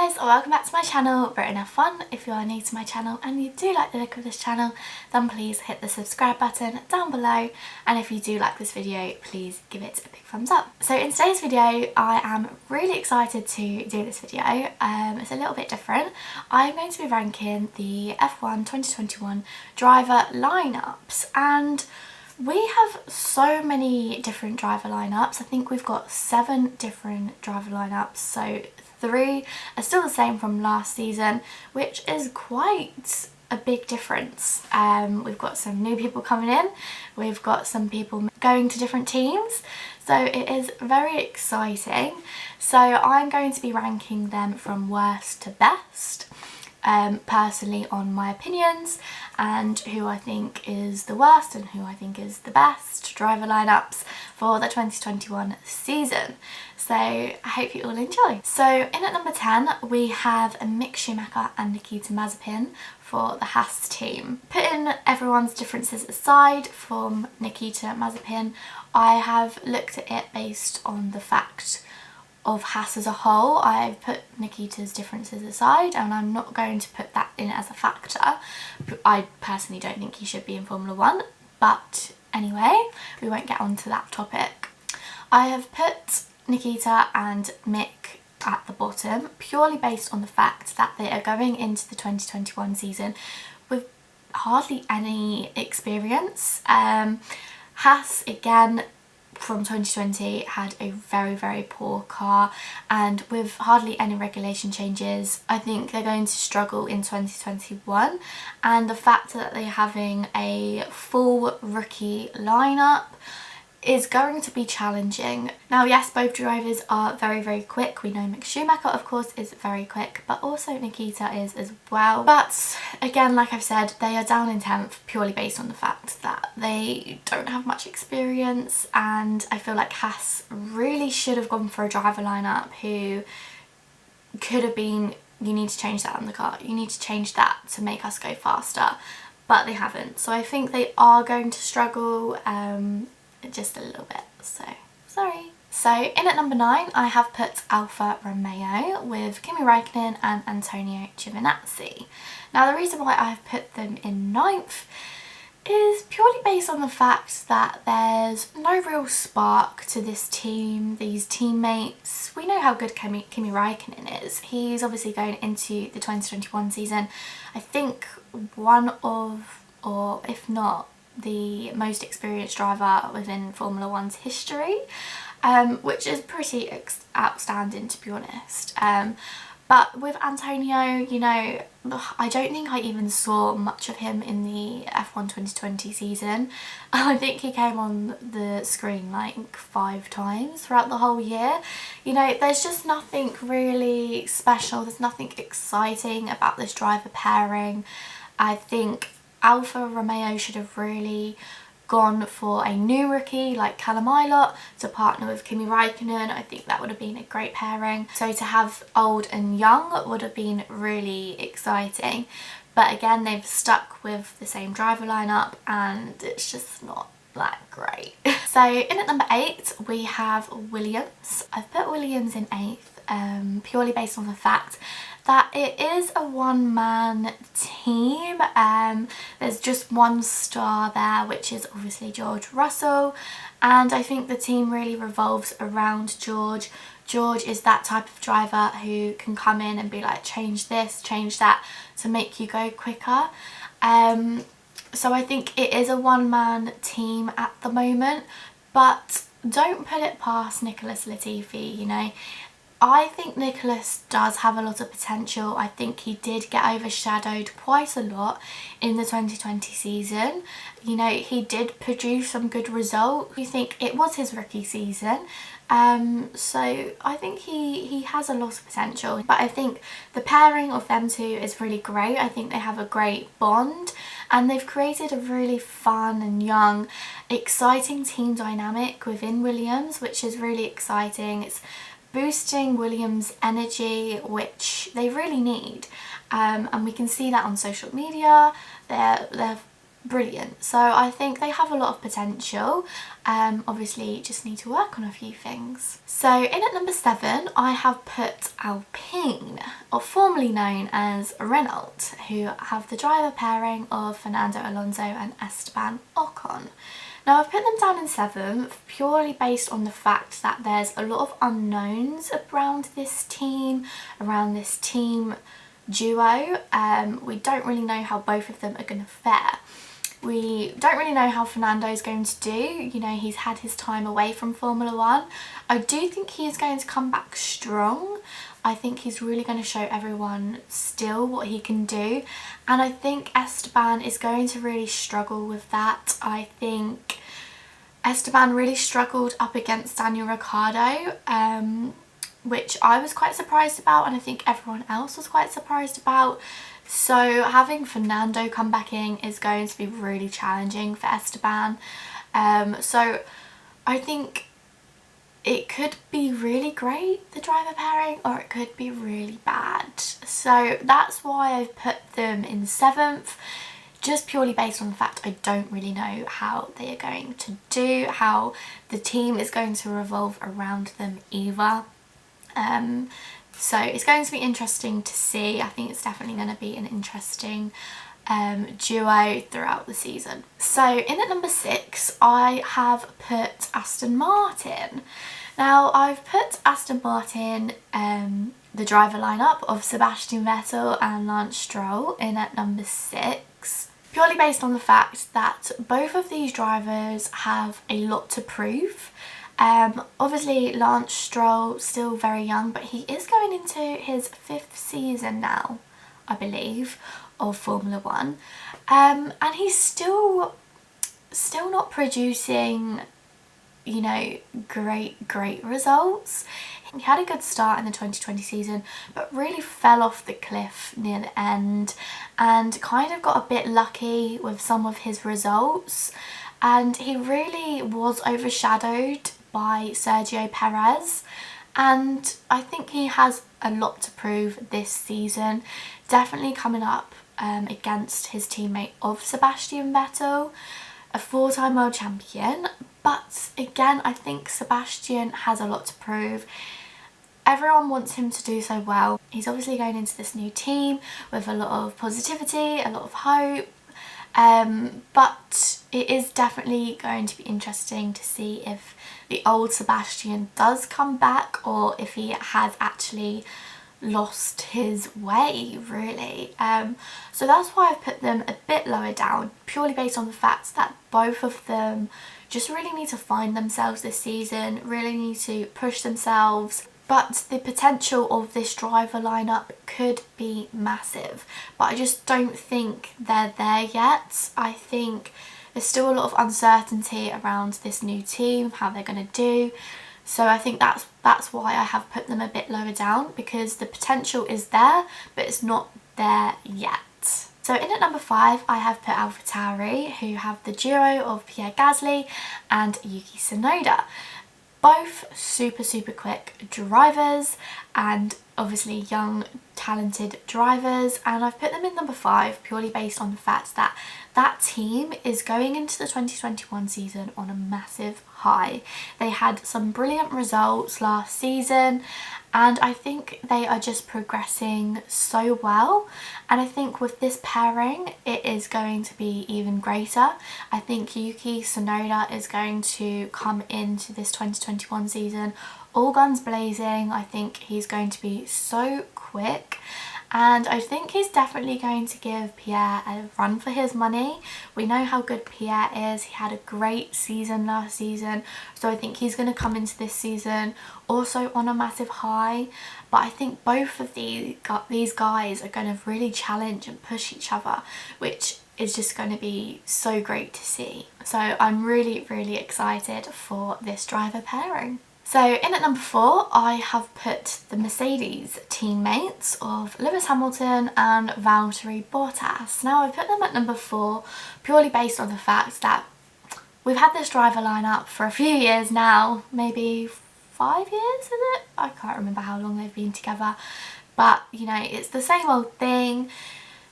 guys, welcome back to my channel, Britain F1. If you are new to my channel and you do like the look of this channel, then please hit the subscribe button down below, and if you do like this video, please give it a big thumbs up. So in today's video, I am really excited to do this video. It's a little bit different. I'm going to be ranking the F1 2021 driver lineups, and we have so many different driver lineups. I think we've got 7 different driver lineups, so 3 are still the same from last season, which is quite a big difference. We've got some new people coming in, we've got some people going to different teams, so it is very exciting. So I'm going to be ranking them from worst to best, personally, on my opinions and who I think is the worst and who I think is the best driver lineups for the 2021 season. So I hope you all enjoy. So in at number 10 we have Mick Schumacher and Nikita Mazepin for the Haas team. Putting everyone's differences aside from Nikita Mazepin, I have looked at it based on the fact of Haas as a whole. I've put Nikita's differences aside and I'm not going to put that in as a factor. I personally don't think he should be in Formula 1, but anyway, we won't get onto that topic. I have put Nikita and Mick at the bottom purely based on the fact that they are going into the 2021 season with hardly any experience. Haas, again, from 2020 had a very poor car, and with hardly any regulation changes I think they're going to struggle in 2021, and the fact that they're having a full rookie lineup is going to be challenging. Now yes, both drivers are very quick. We know Mick Schumacher of course is very quick, but also Nikita is as well. But again, like I've said, they are down in 10th purely based on the fact that they don't have much experience, and I feel like Haas really should have gone for a driver lineup who could have been, you need to change that on the car, you need to change that to make us go faster, but they haven't. So I think they are going to struggle just a little bit, so sorry. So in at number 9 I have put Alfa Romeo with Kimi Räikkönen and Antonio Giovinazzi. Now the reason why I've put them in 9th is purely based on the fact that there's no real spark to this team, these teammates. We know how good Kimi Räikkönen is. He's obviously going into the 2021 season, I think one of, or if not, the most experienced driver within Formula 1's history, which is pretty outstanding, to be honest. But with Antonio, you know, I don't think I even saw much of him in the F1 2020 season. I think he came on the screen like 5 times throughout the whole year. You know, there's just nothing really special, there's nothing exciting about this driver pairing. I think Alfa Romeo should have really gone for a new rookie like Callum Ilott to partner with Kimi Räikkönen. I think that would have been a great pairing. So to have old and young would have been really exciting. But again, they've stuck with the same driver lineup and it's just not that great. So in at number 8 we have Williams. I've put Williams in 8th purely based on the fact that it is a one-man team. There's just one star there, which is obviously George Russell, and I think the team really revolves around George. George is that type of driver who can come in and be like, change this, change that, to make you go quicker. So I think it is a one-man team at the moment, but don't put it past Nicholas Latifi, you know. I think Nicholas does have a lot of potential. I think he did get overshadowed quite a lot in the 2020 season. You know, he did produce some good results. I think it was his rookie season. So I think he has a lot of potential. But I think the pairing of them two is really great. I think they have a great bond and they've created a really fun and young, exciting team dynamic within Williams, which is really exciting. It's boosting Williams' energy, which they really need, and we can see that on social media. They're brilliant. So I think they have a lot of potential. Obviously just need to work on a few things. So in at number 7 I have put Alpine, or formerly known as Renault, who have the driver pairing of Fernando Alonso and Esteban Ocon. Now I've put them down in 7th purely based on the fact that there's a lot of unknowns around this team duo. We don't really know how both of them are going to fare. We don't really know how Fernando's going to do. You know, he's had his time away from Formula 1. I do think he is going to come back strong. I think he's really going to show everyone still what he can do. And I think Esteban is going to really struggle with that. I think Esteban really struggled up against Daniel Ricciardo, which I was quite surprised about, and I think everyone else was quite surprised about. So having Fernando come back in is going to be really challenging for Esteban. So I think it could be really great, the driver pairing, or it could be really bad. So that's why I've put them in 7th, just purely based on the fact I don't really know how they are going to do, how the team is going to revolve around them either. So it's going to be interesting to see. I think it's definitely going to be an interesting duo throughout the season. So in at number 6 I have put Aston Martin. Now I've put Aston Martin, the driver lineup of Sebastian Vettel and Lance Stroll, in at number 6. Purely based on the fact that both of these drivers have a lot to prove. Obviously Lance Stroll still very young, but he is going into his 5th season now, I believe, of Formula 1, and he's still not producing, you know, great results. He had a good start in the 2020 season, but really fell off the cliff near the end and kind of got a bit lucky with some of his results, and he really was overshadowed by Sergio Perez, and I think he has a lot to prove this season, definitely coming up against his teammate of Sebastian Vettel, a 4-time world champion. But again, I think Sebastian has a lot to prove. Everyone wants him to do so well. He's obviously going into this new team with a lot of positivity, a lot of hope, but it is definitely going to be interesting to see if the old Sebastian does come back, or if he has actually lost his way, really. So that's why I've put them a bit lower down, purely based on the fact that both of them just really need to find themselves this season, really need to push themselves. But the potential of this driver lineup could be massive, but I just don't think they're there yet. I think there's still a lot of uncertainty around this new team, how they're going to do. So I think that's why I have put them a bit lower down, because the potential is there, but it's not there yet. So in at number 5 I have put AlphaTauri, who have the duo of Pierre Gasly and Yuki Tsunoda. Both super quick drivers, and obviously young talented drivers, and I've put them in number 5 purely based on the fact that that team is going into the 2021 season on a massive high. They had some brilliant results last season, and I think they are just progressing so well, and I think with this pairing it is going to be even greater. I think Yuki Tsunoda is going to come into this 2021 season all guns blazing. I think he's going to be so quick, and I think he's definitely going to give Pierre a run for his money. We know how good Pierre is. He had a great season last season, so I think he's going to come into this season also on a massive high. But I think both of these guys are going to really challenge and push each other, which is just going to be so great to see. So I'm really excited for this driver pairing. So in at number 4 I have put the Mercedes teammates of Lewis Hamilton and Valtteri Bottas. Now I put them at number 4 purely based on the fact that we've had this driver lineup for a few years now, maybe 5 years, is it? I can't remember how long they've been together, but you know, it's the same old thing.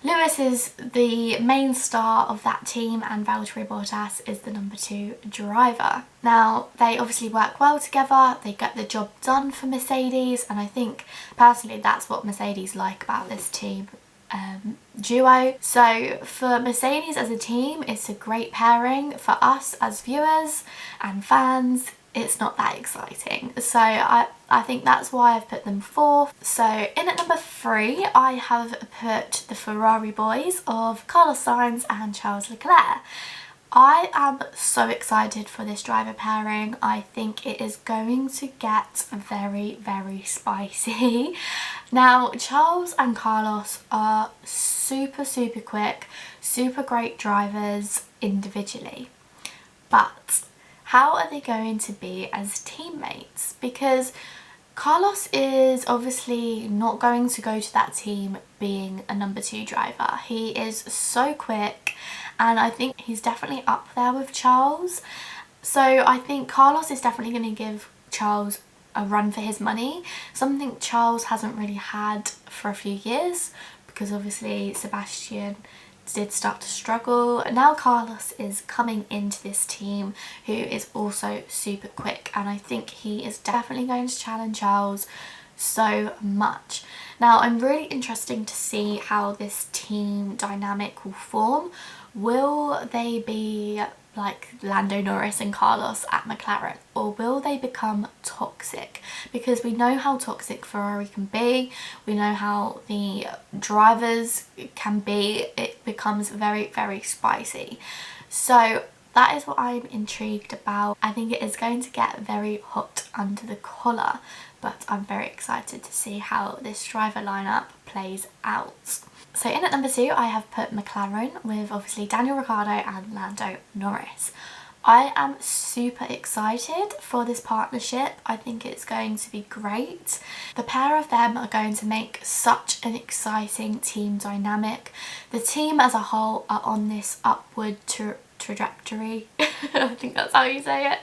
Lewis is the main star of that team and Valtteri Bottas is the number 2 driver. Now, they obviously work well together, they get the job done for Mercedes, and I think personally that's what Mercedes like about this team duo. So for Mercedes as a team, it's a great pairing. For us as viewers and fans, it's not that exciting. So I think that's why I've put them 4th. So in at number 3, I have put the Ferrari boys of Carlos Sainz and Charles Leclerc. I am so excited for this driver pairing. I think it is going to get very, very spicy. Now, Charles and Carlos are super, super quick, super great drivers individually. But how are they going to be as teammates? Because Carlos is obviously not going to go to that team being a number 2 driver. He is so quick and I think he's definitely up there with Charles. So I think Carlos is definitely going to give Charles a run for his money, something Charles hasn't really had for a few years because obviously Sebastian did start to struggle. Now Carlos is coming into this team who is also super quick and I think he is definitely going to challenge Charles so much. Now I'm really interested to see how this team dynamic will form. Will they be like Lando Norris and Carlos at McLaren, or will they become toxic? Because we know how toxic Ferrari can be, we know how the drivers can be. It becomes very, very spicy. So that is what I'm intrigued about. I think it is going to get very hot under the collar, but I'm very excited to see how this driver lineup plays out. So in at number 2, I have put McLaren with obviously Daniel Ricciardo and Lando Norris. I am super excited for this partnership. I think it's going to be great. The pair of them are going to make such an exciting team dynamic. The team as a whole are on this upward trajectory. I think that's how you say it.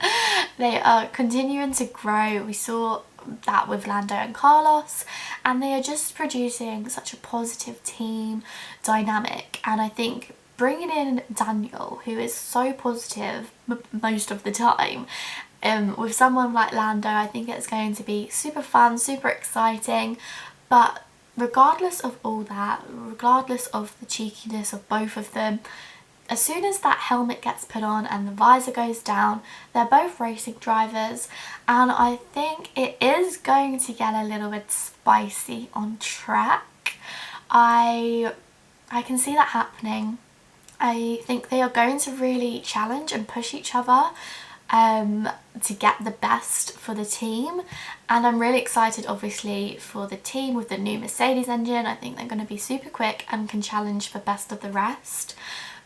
They are continuing to grow. We saw that with Lando and Carlos, and they are just producing such a positive team dynamic. And I think bringing in Daniel, who is so positive most of the time, with someone like Lando, I think it's going to be super fun, super exciting. But regardless of all that, regardless of the cheekiness of both of them, as soon as that helmet gets put on and the visor goes down, they're both racing drivers, and I think it is going to get a little bit spicy on track. I can see that happening. I think they are going to really challenge and push each other to get the best for the team, and I'm really excited obviously for the team with the new Mercedes engine. I think they're going to be super quick and can challenge for best of the rest.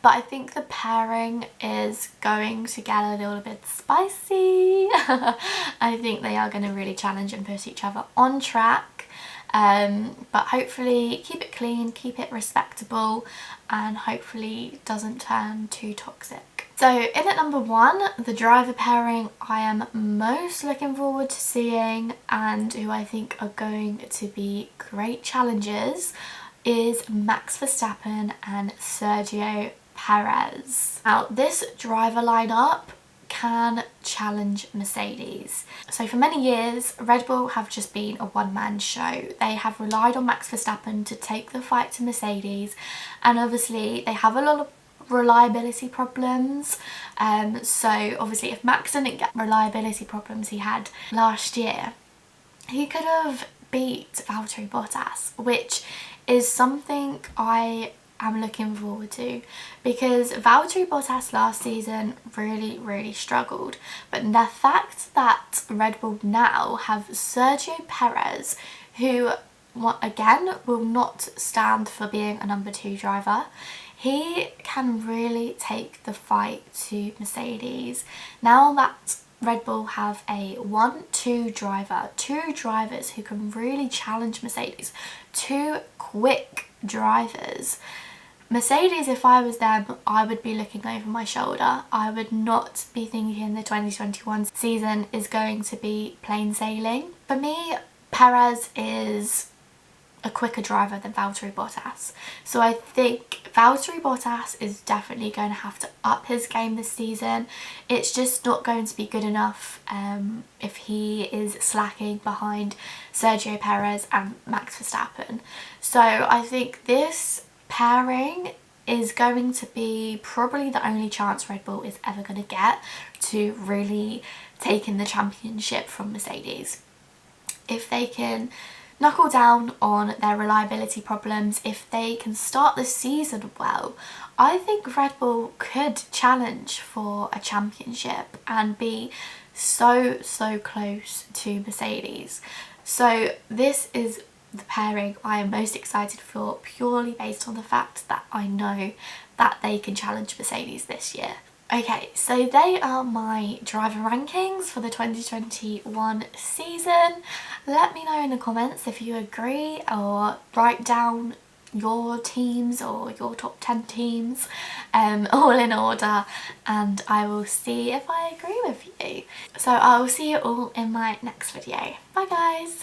But I think the pairing is going to get a little bit spicy. I think they are going to really challenge and push each other on track. But hopefully keep it clean, keep it respectable, and hopefully doesn't turn too toxic. So in at number 1, the driver pairing I am most looking forward to seeing and who I think are going to be great challengers is Max Verstappen and Sergio Perez. Now this driver lineup can challenge Mercedes. So for many years Red Bull have just been a one-man show. They have relied on Max Verstappen to take the fight to Mercedes, and obviously they have a lot of reliability problems. So obviously if Max didn't get reliability problems he had last year, he could have beat Valtteri Bottas, which is something I am looking forward to, because Valtteri Bottas last season really struggled. But the fact that Red Bull now have Sergio Perez, who again will not stand for being a number 2 driver, he can really take the fight to Mercedes. Now that Red Bull have a 1-2 driver, 2 drivers who can really challenge Mercedes, 2 quick drivers. Mercedes, if I was them, I would be looking over my shoulder. I would not be thinking the 2021 season is going to be plain sailing. For me, Perez is a quicker driver than Valtteri Bottas. So I think Valtteri Bottas is definitely going to have to up his game this season. It's just not going to be good enough if he is slacking behind Sergio Perez and Max Verstappen. So I think this pairing is going to be probably the only chance Red Bull is ever going to get to really taking the championship from Mercedes. If they can knuckle down on their reliability problems, if they can start the season well, I think Red Bull could challenge for a championship and be so close to Mercedes. So this is the pairing I am most excited for, purely based on the fact that I know that they can challenge Mercedes this year. Okay, so they are my driver rankings for the 2021 season. Let me know in the comments if you agree, or write down your teams or your top 10 teams all in order, and I will see if I agree with you. So I will see you all in my next video. Bye guys!